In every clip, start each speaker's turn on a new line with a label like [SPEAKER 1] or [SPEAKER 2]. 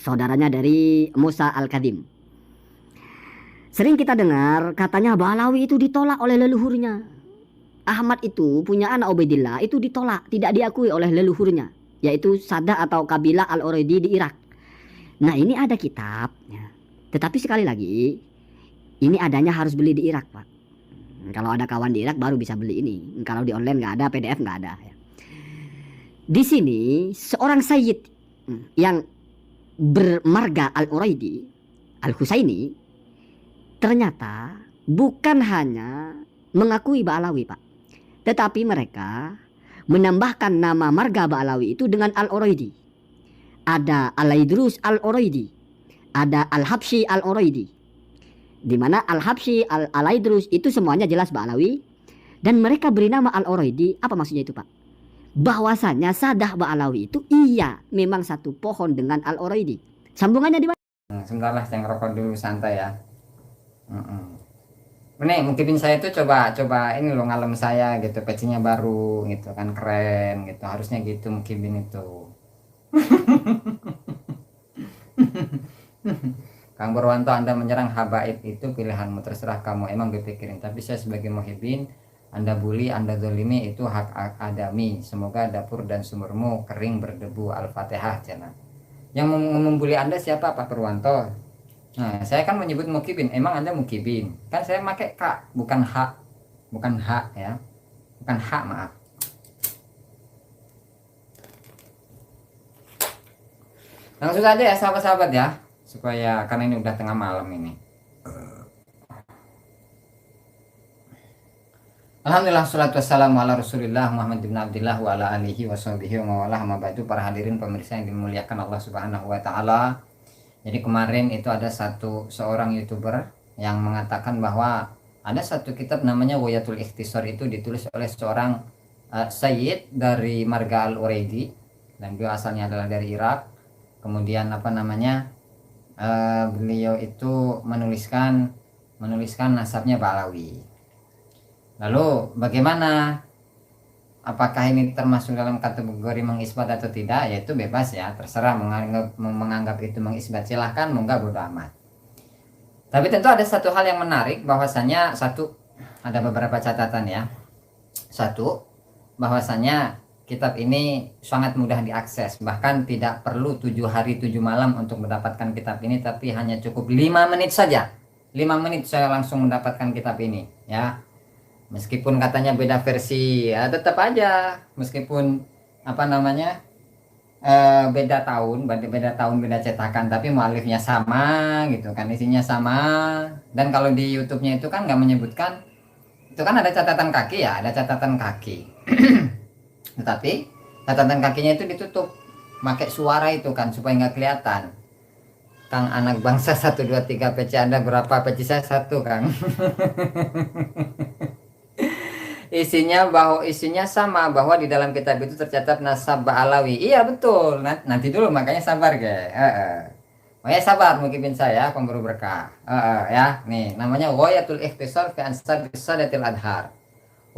[SPEAKER 1] saudaranya dari Musa Al-Kadim. Sering kita dengar katanya Ba'alawi itu ditolak oleh leluhurnya. Ahmad itu punya anak Ubaidillah itu ditolak, tidak diakui oleh leluhurnya, yaitu Sadah atau kabilah Al-Uraidi di Irak. Nah ini ada kitab, ya. Tetapi sekali lagi, ini adanya harus beli di Irak, Pak. Kalau ada kawan di Irak baru bisa beli ini. Kalau di online nggak ada, PDF nggak ada. Ya. Di sini seorang Sayyid yang bermarga Al-Uraidi, Al-Husaini, ternyata bukan hanya mengakui Ba'alawi, Pak. Tetapi mereka menambahkan nama marga Ba'alawi itu dengan Al-Uraidi. Ada Al-Aidrus Al-Uraidi, ada Al-Habsyi Al-Uraidi. Di mana Al-Habsyi, Al-Aidrus itu semuanya jelas Ba'alawi. Dan mereka beri nama Al-Uraidi. Apa maksudnya itu, Pak? Bahwasanya Sadah Ba'alawi itu iya memang satu pohon dengan Al-Uraidi. Sambungannya di mana?
[SPEAKER 2] Sebentar lah, saya ngerokok dulu, santai ya. Nih, mungkin saya itu coba ini loh, ngalem saya gitu, pecinya baru gitu kan, keren gitu, harusnya gitu mungkin itu. Kang Purwanto, Anda menyerang habaib itu pilihanmu, terserah kamu, emang dipikirin. Tapi saya sebagai muhibin, Anda bully, Anda zolimi, itu hak adami. Semoga dapur dan sumurmu kering berdebu. Al-Fatihah. Jangan. Yang membuli Anda siapa, Pak Purwanto? Nah, saya kan menyebut mukibin. Emang Anda mukibin? Kan saya pakai kak, bukan hak. Bukan hak ya. Bukan hak, maaf. Langsung saja ya sahabat-sahabat ya. Supaya, karena ini udah tengah malam ini. Alhamdulillah, salatu wassalamu ala rasulillah Muhammad bin Abdillah wa ala alihi wa sahbihi wa mawalah. Mabadu, para hadirin pemirsa yang dimuliakan Allah subhanahu wa ta'ala. Jadi kemarin itu ada seorang YouTuber yang mengatakan bahwa ada satu kitab namanya Ghayatul Ikhtisar, itu ditulis oleh seorang Sayyid dari marga Al-Uraidi, dan beliau asalnya adalah dari Irak. Kemudian apa namanya, beliau itu menuliskan nasabnya Ba'alawi. Lalu bagaimana, apakah ini termasuk dalam kategori mengisbat atau tidak? Yaitu bebas ya, terserah menganggap itu mengisbat, silahkan, monggo, bodo amat. Tapi tentu ada satu hal yang menarik, bahwasanya ada beberapa catatan ya. Satu, bahwasanya kitab ini sangat mudah diakses, bahkan tidak perlu 7 hari 7 malam untuk mendapatkan kitab ini, tapi hanya cukup 5 menit saja. 5 menit saya langsung mendapatkan kitab ini ya. Meskipun katanya beda versi, ya tetap aja, meskipun apa namanya, beda tahun beda cetakan, tapi mualifnya sama gitu kan, isinya sama. Dan kalau di YouTube-nya itu kan nggak menyebutkan, itu kan ada catatan kaki ya, ada catatan kaki. Tetapi catatan kakinya itu ditutup pakai suara itu kan, supaya nggak kelihatan. Kang anak bangsa 1 2 3, peci Anda berapa? Peci saya 1, Kang. Isinya sama, bahwa di dalam kitab itu tercatat nasab Ba'alawi. Iya betul. Nanti dulu, makanya sabar guys. Makanya sabar mungkin saya pemburu berkah. Ya, nih namanya Ghayatul Ikhtisar fi Ansab Sadatil Adhar.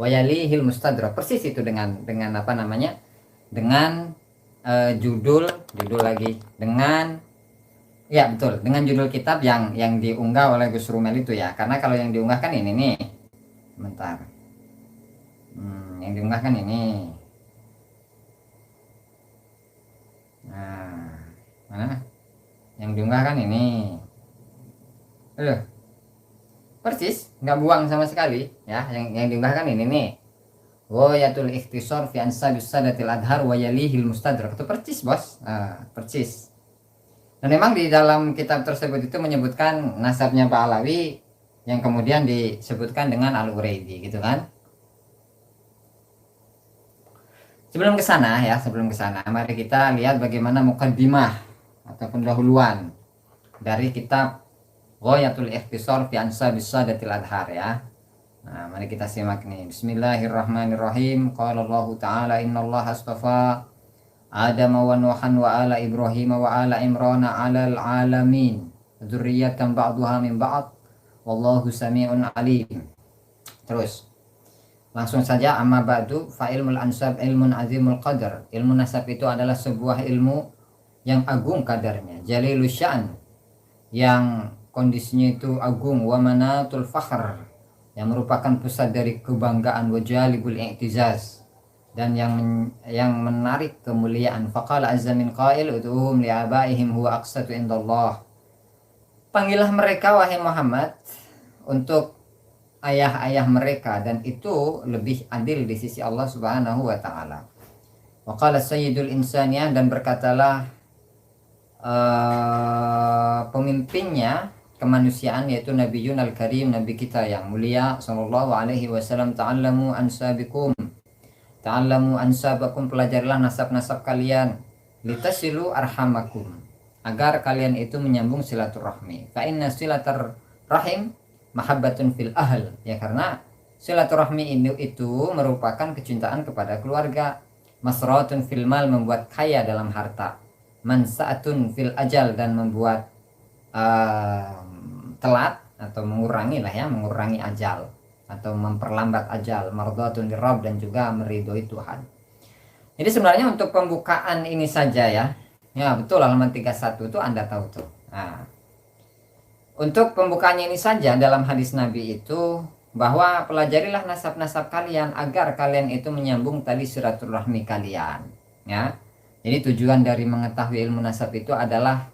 [SPEAKER 2] Wayalihil Mustadrak. Persis itu dengan apa namanya? Dengan judul lagi, dengan, ya betul, dengan judul kitab yang diunggah oleh Gus Rumel itu ya. Karena kalau yang diunggah kan ini nih. Bentar. Yang diunggah kan ini. Nah, mana? Yang diunggah kan ini. Persis, nggak buang sama sekali ya. Yang diunggah kan ini nih. Ghayatul Ikhtisar fi Ansabis Sadatil Adhar wa Yalihil Mustadrak. Itu persis, Bos. Persis. Dan memang di dalam kitab tersebut itu menyebutkan nasabnya Ba'alawi, yang kemudian disebutkan dengan Al-Uraidi gitu kan. Sebelum ke sana, mari kita lihat bagaimana mukaddimah atau pendahuluan dari kitab Ghayatul Ikhtisar fi Ansabis Sadatil Adhar ya. Nah, mari kita simak nih. Bismillahirrahmanirrahim. Qala Allah Ta'ala, innallaha astafa Adam wa Nuhan wa ala Ibrahim wa ala Imran 'alal 'alamin. Dzurriyyatan ba'duha min ba'd. Wallahu samii'un 'alim. Terus langsung saja, amma ba'du fa ilmul ansab ilmun azimul qadar. Ilmu nasab itu adalah sebuah ilmu yang agung kadarnya, jalilus sya'n, yang kondisinya itu agung, wa manatul fakhr, yang merupakan pusat dari kebanggaan, wa jalibul i'tizaz, dan yang menarik kemuliaan. Faqala azza min qail ud'uhum li'abaihim huwa aqsatu indallah. Panggillah mereka wahai Muhammad untuk ayah-ayah mereka, dan itu lebih adil di sisi Allah Subhanahu wa taala. Wa qala sayyidul insaniyah, dan berkatalah pemimpinnya kemanusiaan, yaitu Nabiyyun al-Karim, Nabi kita yang mulia sallallahu alaihi wasallam, ta'allamu ansabikum, ta'allamu ansabakum, pelajarilah nasab-nasab kalian, litasilu arhamakum, agar kalian itu menyambung silaturahmi. Fa inna silatur rahim mahabbatun fil ahl, ya karena silaturahmi ini itu merupakan kecintaan kepada keluarga, masratun fil mal, membuat kaya dalam harta, mansaatun fil ajal, dan membuat telat atau mengurangi ajal atau memperlambat ajal, mardatun lirabb, dan juga meridhoi Tuhan. Jadi sebenarnya untuk pembukaan ini saja ya betul, halaman 31 itu Anda tahu tuh. Nah, untuk pembukaannya ini saja dalam hadis Nabi itu bahwa pelajarilah nasab-nasab kalian agar kalian itu menyambung tali silaturahmi kalian, ya. Jadi tujuan dari mengetahui ilmu nasab itu adalah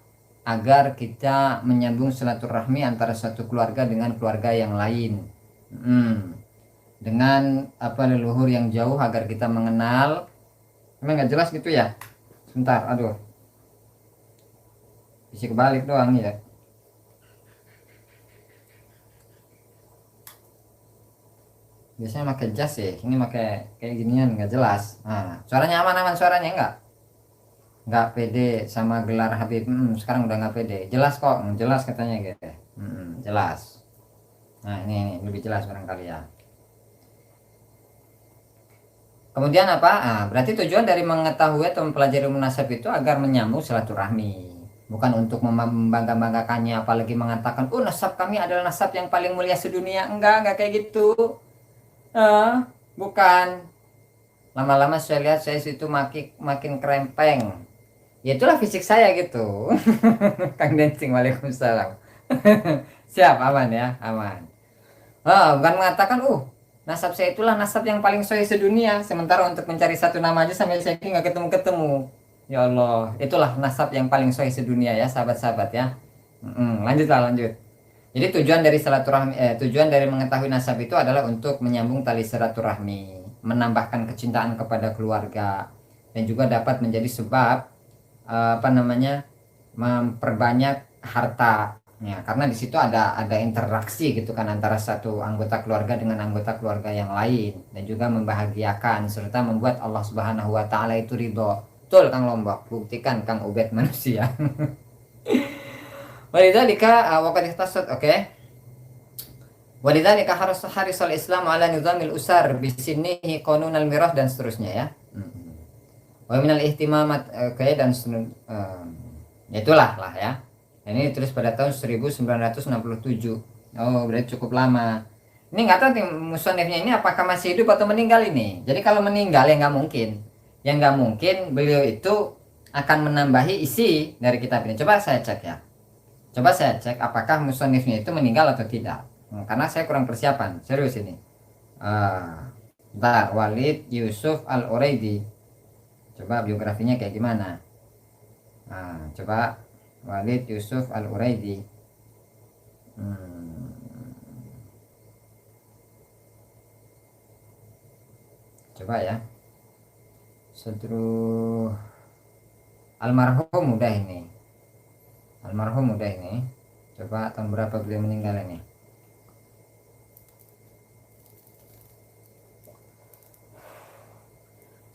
[SPEAKER 2] agar kita menyambung silaturahmi antara satu keluarga dengan keluarga yang lain, dengan leluhur yang jauh, agar kita mengenal. Emang nggak jelas gitu ya? Sebentar, aduh, bisa kebalik doang ya. Biasanya pakai jas ya, ini pakai kayak ginian, nggak jelas. Nah, suaranya aman suaranya nggak pede sama gelar Habib. Sekarang udah nggak pede. Jelas kok, jelas katanya gitu. Jelas. Nah ini lebih jelas barangkali ya. Kemudian apa? Berarti tujuan dari mengetahui atau mempelajari nasab itu agar menyambung silaturahmi, bukan untuk membangga-banggakannya, apalagi mengatakan, oh nasab kami adalah nasab yang paling mulia sedunia. Enggak kayak gitu. Bukan. Lama-lama saya lihat saya itu makin krempeng. Ya itulah fisik saya gitu. Kang Dencing, waalaikumsalam. Siap, aman ya, aman. Bukan mengatakan, nasab saya itulah nasab yang paling sahih sedunia. Sementara untuk mencari satu nama aja sampai saya nggak ketemu-ketemu. Ya Allah, itulah nasab yang paling sahih sedunia ya, sahabat-sahabat ya. Lanjut. Jadi tujuan dari mengetahui nasab itu adalah untuk menyambung tali silaturahmi, menambahkan kecintaan kepada keluarga, dan juga dapat menjadi sebab memperbanyak harta ya, karena di situ ada interaksi gitu kan antara satu anggota keluarga dengan anggota keluarga yang lain, dan juga membahagiakan serta membuat Allah Subhanahu wa taala itu ridho. Betul Kang Lombok, buktikan Kang Ubed manusia. Walidzalika waqad ihtasat, oke. Walidzalika harisal Islam ala nizamil usar bisinihi qanunal mirah, dan seterusnya ya. Wa minal ihtimamat, dan itulah ya. Ini ditulis pada tahun 1967. Oh, berarti cukup lama. Ini nggak tahu musannifnya ini apakah masih hidup atau meninggal ini. Jadi kalau meninggal ya nggak mungkin. Yang nggak mungkin beliau itu akan menambahi isi dari kitab ini. Coba saya cek ya. Coba saya cek apakah musannifnya itu meninggal atau tidak. Karena saya kurang persiapan, serius ini. Walid Yusuf Al-Uraidi. Coba biografinya kayak gimana? Coba Walid Yusuf Al-Uraidi. Coba ya. Sadru almarhum udah ini. Coba tahun berapa beliau meninggal ini?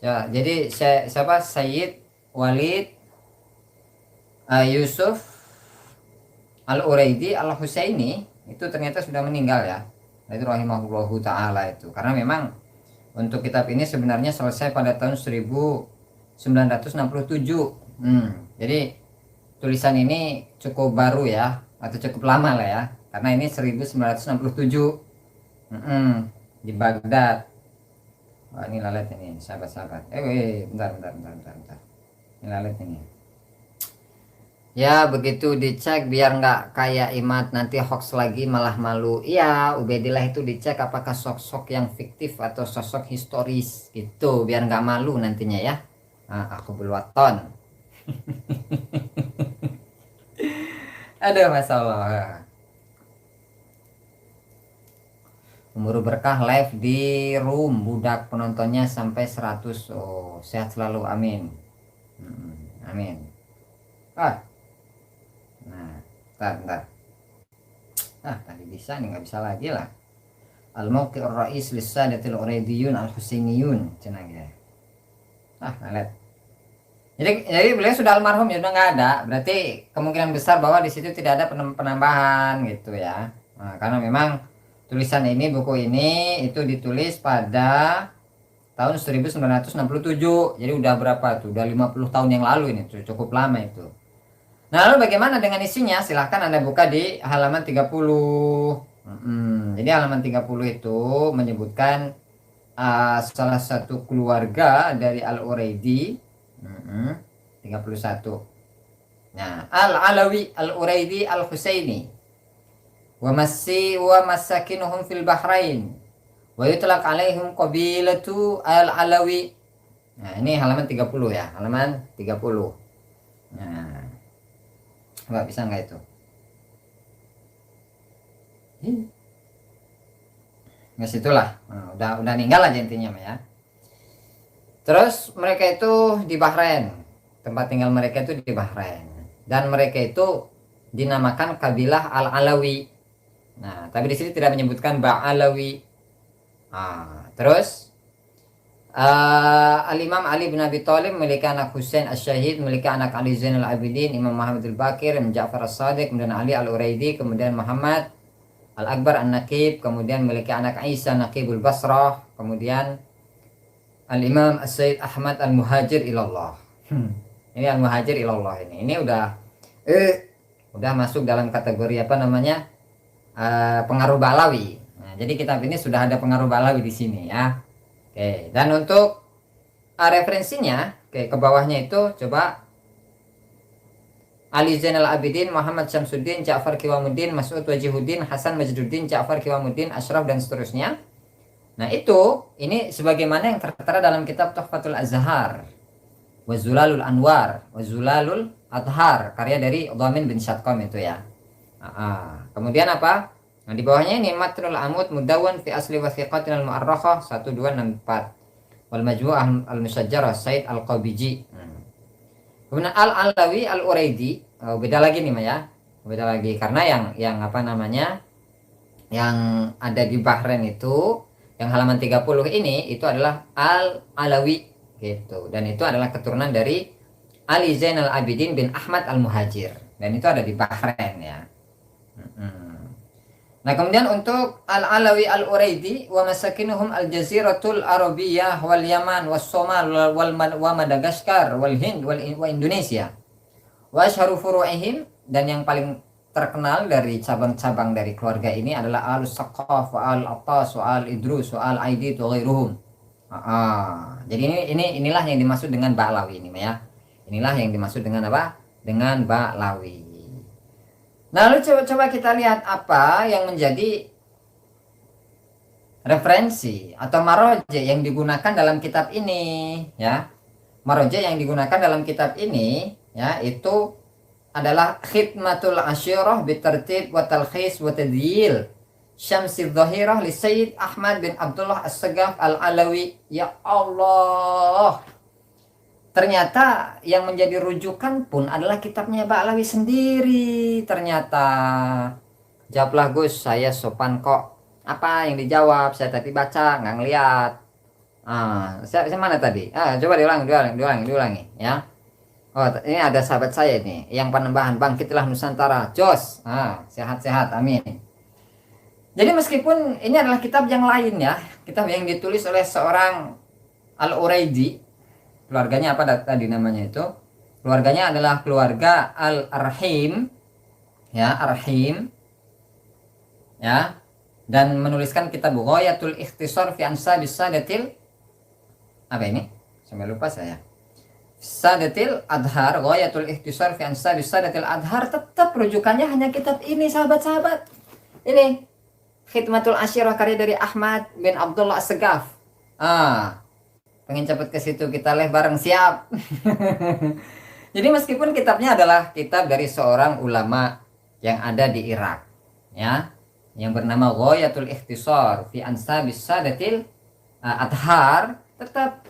[SPEAKER 2] Ya, jadi siapa? Sayyid Walid Yusuf Al-Uraidi Al-Husaini itu ternyata sudah meninggal ya. Itu rahimahullahu ta'ala itu. Karena memang untuk kitab ini sebenarnya selesai pada tahun 1967. Jadi tulisan ini cukup baru ya, atau cukup lama lah ya. Karena ini 1967 di Baghdad. Wah, ini lalat ini, sahabat-sahabat. Bentar. Ini lalat ini. Ya begitu dicek biar nggak kayak Imad nanti hoax lagi malah malu. Iya, Ubaidillah itu dicek apakah sosok yang fiktif atau sosok historis gitu biar nggak malu nantinya ya. Nah, aku berwaton. Aduh, masalah. Umur Berkah live di room budak penontonnya sampai 100. Oh, sehat selalu, amin. Amin. Ah, nah, bentar. Tadi bisa nih, nggak bisa lagi lah. Al-Mawqi'ur Rais Lissadatil Uraidiyun Al-Husainiyun cenah ya. Lihat. Jadi beliau sudah almarhum ya, udah nggak ada. Berarti kemungkinan besar bahwa di situ tidak ada penambahan gitu ya. Nah, karena memang tulisan ini, buku ini itu ditulis pada tahun 1967. Jadi udah berapa tuh? Udah 50 tahun yang lalu ini tuh, cukup lama itu. Nah, lalu bagaimana dengan isinya? Silahkan Anda buka di halaman 30. Jadi halaman 30 itu menyebutkan salah satu keluarga dari Al-Uraidi. 31. Nah, Al-Alawi Al-Uraidi Al-Husaini wa masakinuhum fil Bahrain wa yutlaq alaihim qabilatu Al-Alawi. Nah, ini halaman 30 ya, halaman 30. Nah, nggak bisa nggak itu? Nggak situlah. Nah, udah ninggal aja intinya ya. Terus mereka itu di Bahrain. Tempat tinggal mereka itu di Bahrain. Dan mereka itu dinamakan kabilah Al-Alawi. Nah, tapi di sini tidak menyebutkan Ba'alawi. Terus Al-Imam Ali bin Abi Thalib memiliki anak Husain Asy-Syahid, memiliki anak Ali Zainal Abidin, Imam Muhammad Al-Baqir, Ja'far As-Sadiq, kemudian Ali Al-Uraidi, kemudian Muhammad Al-Akbar An-Naqib, kemudian memiliki anak Isa Naqibul Basrah, kemudian Al-Imam As-Sayyid Ahmad Al-Muhajir Ilallah. Ini Al-Muhajir Ilallah ini. Ini udah masuk dalam kategori apa namanya? Pengaruh Balawi. Nah, jadi kitab ini sudah ada pengaruh Balawi di sini ya. Oke, dan untuk referensinya ke bawahnya itu coba Ali Zainal Abidin, Muhammad Syamsuddin, Ja'far Kiwamuddin, Mas'ud Wajihuddin, Hasan Majduddin, Ja'far Kiwamuddin, Ashraf dan seterusnya. Nah ini sebagaimana yang tertera dalam kitab Tuhfatul Azhar, Wazulalul Anwar, Wazulalul Adhar, karya dari Dhamin bin Syatqam itu ya. Kemudian apa? Nah di bawahnya ini Matrul Amud Mudawwan fi Asli Wathiqatin Al-Mu'arrakhah 1264 wal Majmu'ah Al-Musajjarah Said Al-Qabiji. Kemudian Al-Alawi Al-Uraidi, beda lagi nih ya. Beda lagi karena yang apa namanya? Yang ada di Bahrain itu yang halaman 30 ini itu adalah Al-Alawi gitu, dan itu adalah keturunan dari Ali Zainal Abidin bin Ahmad Al-Muhajir, dan itu ada di Bahrain ya. Nah kemudian untuk Al-Alawi Al-Uraidi wa masakinuhum Al-Jaziratul Arabiyah wal Yaman was Somal wa Madagaskar wal Hind wa Indonesia wa asharu furu'ihim, dan yang paling terkenal dari cabang-cabang dari keluarga ini adalah Al-Saqaf, Al-Attas, Al-Idrus, Al-Aidid wa ghairuhum. Jadi inilah yang dimaksud dengan Ba'lawi ini ya. Inilah yang dimaksud dengan apa? Dengan Ba'lawi. Nah, lalu coba kita lihat apa yang menjadi referensi atau maroje yang digunakan dalam kitab ini ya. Maroje yang digunakan dalam kitab ini ya itu adalah Khidmatul Asyirah Bitartib wa Talkhis wa Tadyil Syamsi Dhahirah li Sayyid Ahmad bin Abdullah As-Sagaf Al-Alawi. Ya Allah, ternyata yang menjadi rujukan pun adalah kitabnya Ba'lawi sendiri. Ternyata jawablah Gus, saya sopan kok. Apa yang dijawab? Saya tadi baca nggak ngeliat. Saya mana tadi? Coba diulangi ya. Oh, ini ada sahabat saya ini yang penambahan Bangkitlah Nusantara, jos. Sehat-sehat, amin. Jadi meskipun ini adalah kitab yang lain ya, kitab yang ditulis oleh seorang Al-Uraidi, keluarganya apa tadi namanya itu? Keluarganya adalah keluarga Al-Arhim, ya Arhim, ya, dan menuliskan kitab Ghayatul Ikhtisar fi Ansabis Sadatil, apa ini? Sampai lupa saya. Sadatil Adhar, Ghayatul Ikhtisar fi Ansab Sadatil Adhar, tetap rujukannya hanya kitab ini, sahabat-sahabat. Ini Khidmatul Asyirah karya dari Ahmad bin Abdullah As-Segaf. Pengen cepet ke situ, kita live bareng, siap. Jadi meskipun kitabnya adalah kitab dari seorang ulama yang ada di Irak, ya, yang bernama Ghayatul Ikhtisar fi Ansab Sadatil Adhar, tetap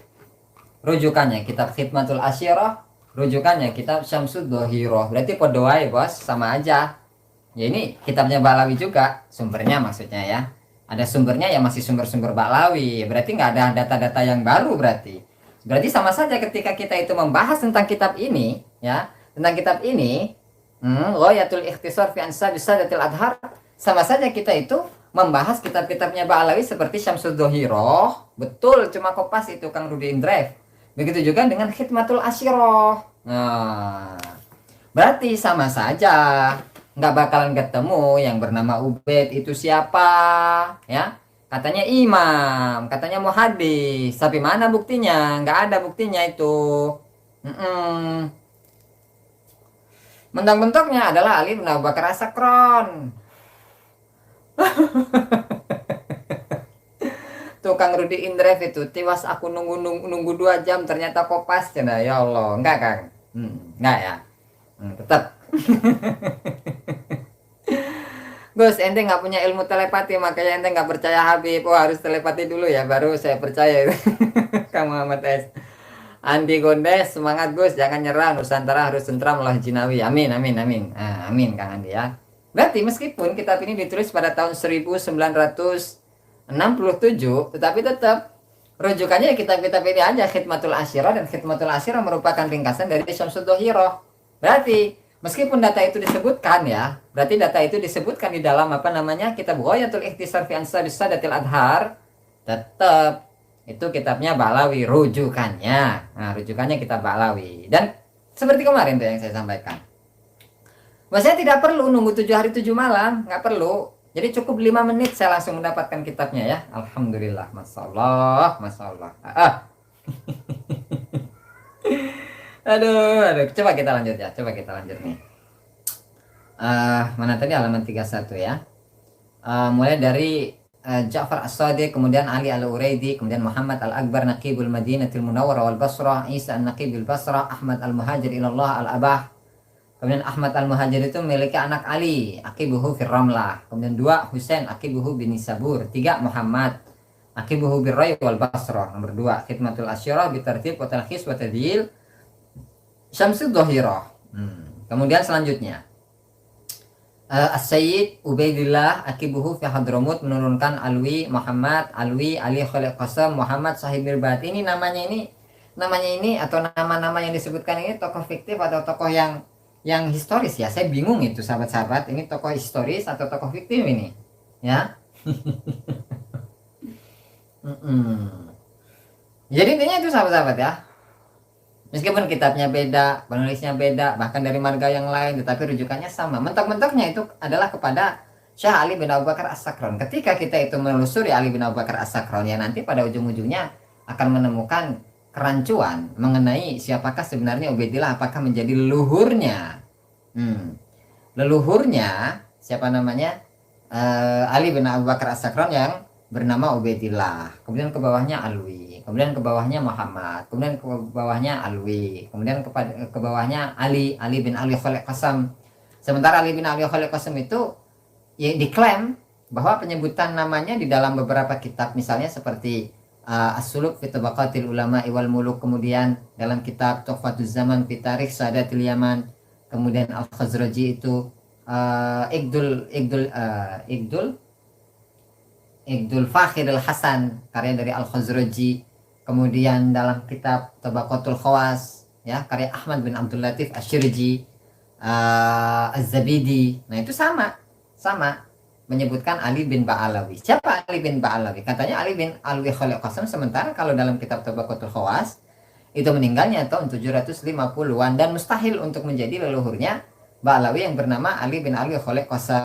[SPEAKER 2] rujukannya kitab Khidmatul Asyirah, rujukannya kitab Syamsud Dohiroh. Berarti podoai bos, sama aja. Ya ini kitabnya Ba'alawi juga, sumbernya maksudnya ya. Ada sumbernya ya, masih sumber-sumber Ba'alawi. Berarti nggak ada data-data yang baru berarti. Berarti sama saja ketika kita itu membahas tentang kitab ini, ya, tentang kitab ini, Ghayatul Ikhtisar fi Ansab Sadatil Adhar, sama saja kita itu membahas kitab-kitabnya Ba'alawi seperti Syamsud Dohiroh. Betul, cuma kopas itu Kang Rudi Indrev. Begitu juga dengan Khidmatul Asyirah. Nah, berarti sama saja, nggak bakalan ketemu yang bernama Ubaid itu siapa, ya? Katanya imam, katanya muhadis, tapi mana buktinya? Nggak ada buktinya itu. Bentuk-bentuknya adalah Ali bin Abu Bakar As-Sakron. Tukang Rudi Indrev itu, tiwas aku nunggu 2 jam, ternyata kopas. Cina, ya Allah, enggak Kang, enggak ya, tetap. Gus, ente nggak punya ilmu telepati, makanya ente nggak percaya Habib. Harus telepati dulu ya, baru saya percaya. Kang Muhammad S. Andi Gondes, semangat Gus, jangan nyerah, Nusantara harus tentram lah Jinawi. Amin, amin, amin. Amin Kang Andi ya. Berarti meskipun kitab ini ditulis pada tahun 1967, tetapi tetap rujukannya ya kitab-kitab ini aja, Khidmatul Asyirah, dan Khidmatul Asyirah merupakan ringkasan dari Syamsud Dohiroh. Berarti meskipun data itu disebutkan ya, berarti data itu disebutkan di dalam apa namanya kitab Ghayatul Ikhtisar fi Ansab Sadatil Adhar, tetap itu kitabnya Ba'alawi rujukannya. Nah, rujukannya kitab Ba'alawi. Dan seperti kemarin tuh yang saya sampaikan, bahwasanya tidak perlu nunggu 7 hari 7 malam, nggak perlu. Jadi cukup 5 menit saya langsung mendapatkan kitabnya ya. Alhamdulillah, Masya Allah, Masya Allah. Aduh, coba kita lanjut ya, coba kita lanjut nih. Mana tadi halaman 31 ya. Mulai dari Ja'far As-Sadiq, kemudian Ali Al-Uraidi, kemudian Muhammad Al-Akbar Naqibul Madinatil Munawwarah wal Basrah, Isa An-Naqibil Basrah, Ahmad Al-Muhajir ilallah Al-Abah. Kemudian Ahmad Al-Muhajir itu memiliki anak Ali, Aqibuhu fir Ramlah. Kemudian 2 Husain Aqibuhu bin Nisabur. 3 Muhammad Aqibuhu bir Ray wal Basrah. Nomor 2 Khidmatul Asyirah bi tartib wa talkhis wa tadil Syamsud Dohiroh. Kemudian selanjutnya As-Sayyid Ubaidillah Aqibuhu fi Hadramut menurunkan Alwi Muhammad Alwi Ali Khalid Qasam Muhammad Sahibul Bat. Ini namanya ini atau nama-nama yang disebutkan ini tokoh fiktif atau tokoh yang historis ya. Saya bingung itu sahabat-sahabat, ini tokoh historis atau tokoh fiktif ini ya. Jadi intinya itu sahabat-sahabat ya, meskipun kitabnya beda, penulisnya beda, bahkan dari marga yang lain, tetapi rujukannya sama. Mentok-mentoknya itu adalah kepada Syekh Ali bin Abu Bakar As-Sakron. Ketika kita itu menelusuri Ali bin Abu Bakar As-Sakron, ya nanti pada ujung-ujungnya akan menemukan kerancuan mengenai siapakah sebenarnya Ubaidillah, apakah menjadi leluhurnya. Leluhurnya siapa namanya? Ali bin Abu Bakar As-Sakron yang bernama Ubaidillah. Kemudian ke bawahnya Alwi, kemudian ke bawahnya Muhammad, kemudian ke bawahnya Alwi, kemudian ke bawahnya Ali bin Ali Khalid Qasam. Sementara Ali bin Ali Khalid Qasam itu ya diklaim bahwa penyebutan namanya di dalam beberapa kitab, misalnya seperti As-Suluk fi Tabaqatil Ulama wal Muluk, kemudian dalam kitab Tuhfatuz Zaman fi Tarikh Sadatil Yaman, kemudian Al-Khazraji itu Igdul Fakhir Al-Hasan karya dari Al-Khazraji, kemudian dalam kitab Tabaqatul Khawas ya karya Ahmad bin Abdul Latif Asy-Syirji, Az-Zabidi. Nah itu sama menyebutkan Ali bin Ba'alawi. Siapa Ali bin Ba'alawi? Katanya Ali bin Alwi Khalid Qasam, sementara kalau dalam kitab Tabaqatul Khawas itu meninggalnya tahun 750-an dan mustahil untuk menjadi leluhurnya Ba'alawi yang bernama Ali bin Alwi Khalid Qasam.